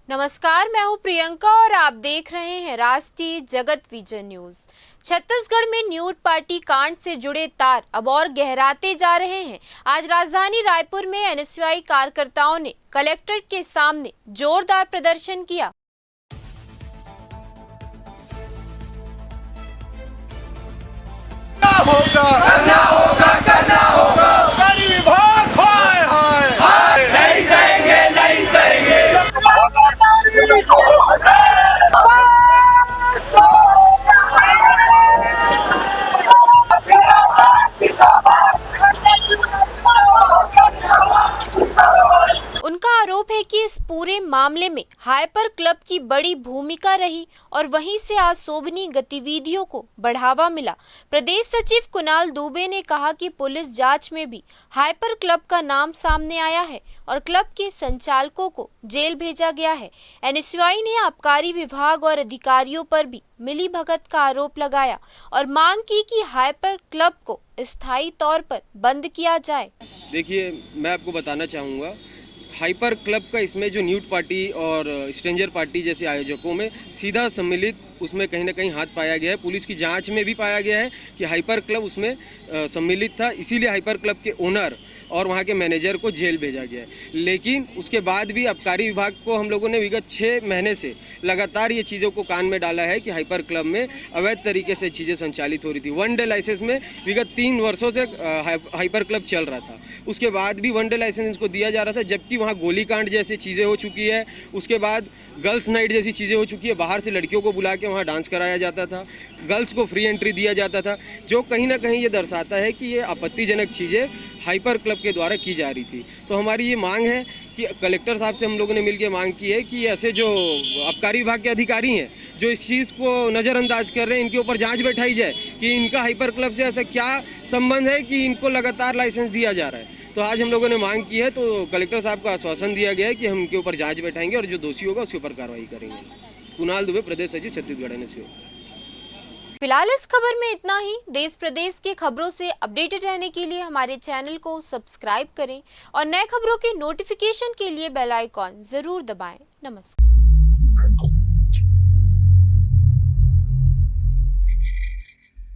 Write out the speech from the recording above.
नमस्कार, मैं हूं प्रियंका और आप देख रहे हैं राष्ट्रीय जगत विजन न्यूज। छत्तीसगढ़ में न्यूड पार्टी कांड से जुड़े तार अब और गहराते जा रहे हैं। आज राजधानी रायपुर में एनएसयूआई कार्यकर्ताओं ने कलेक्ट्रेट के सामने जोरदार प्रदर्शन किया। करना होगा गरीब विभाग हाय नहीं सहेंगे उनका आरोप है कि इस पूरे मामले में हाइपर क्लब की बड़ी भूमिका रही और वहीं से आज शोभनीय गतिविधियों को बढ़ावा मिला। प्रदेश सचिव कुणाल दुबे ने कहा कि पुलिस जांच में भी हाइपर क्लब का नाम सामने आया है और क्लब के संचालकों को जेल भेजा गया है। एनएसयूआई ने आबकारी विभाग और अधिकारियों पर भी मिलीभगत का आरोप लगाया और मांग की कि हाइपर क्लब को स्थायी तौर पर बंद किया जाए। देखिए, मैं आपको बताना चाहूँगा, हाइपर क्लब का इसमें जो न्यूड पार्टी और स्ट्रेंजर पार्टी जैसे आयोजकों में सीधा सम्मिलित उसमें कहीं ना कहीं हाथ पाया गया है। पुलिस की जांच में भी पाया गया है कि हाइपर क्लब उसमें सम्मिलित था, इसीलिए हाइपर क्लब के ओनर और वहाँ के मैनेजर को जेल भेजा गया है। लेकिन उसके बाद भी आबकारी विभाग को हम लोगों ने विगत 6 महीने से लगातार ये चीज़ों को कान में डाला है कि हाइपर क्लब में अवैध तरीके से चीज़ें संचालित हो रही थी। 1 डे लाइसेंस में विगत 3 वर्षों से हाइपर क्लब चल रहा था। उसके बाद भी 1 डे लाइसेंस इनको दिया जा रहा था, जबकि वहाँ गोलीकांड जैसी चीज़ें हो चुकी है। उसके बाद गर्ल्स नाइट जैसी चीज़ें हो चुकी है। बाहर से लड़कियों को बुला के वहाँ डांस कराया जाता था, गर्ल्स को फ्री एंट्री दिया जाता था, जो कहीं ना कहीं ये दर्शाता है कि ये आपत्तिजनक चीज़ें हाइपर क्लब के द्वारा की जा रही थी। तो हमारी ये मांग है कि कलेक्टर साहब से हम लोगों ने मिलकर मांग की है कि ऐसे जो आबकारी विभाग के अधिकारी हैं जो इस चीज़ को नज़रअंदाज कर रहे हैं, इनके ऊपर जांच बैठाई जाए कि इनका हाइपर क्लब से ऐसा क्या संबंध है कि इनको लगातार लाइसेंस दिया जा रहा है। तो आज हम लोगों ने मांग की है, तो कलेक्टर साहब को आश्वासन दिया गया है कि हम इनके ऊपर जाँच बैठाएंगे और जो दोषी होगा उसके ऊपर कार्रवाई करेंगे। कुणाल दुबे, प्रदेश सचिव, छत्तीसगढ़ एनएसयूआई। फिलहाल इस खबर में इतना ही। देश प्रदेश की खबरों से अपडेटेड रहने के लिए हमारे चैनल को सब्सक्राइब करें और नए खबरों के नोटिफिकेशन के लिए बेल आइकॉन जरूर दबाएं। नमस्कार।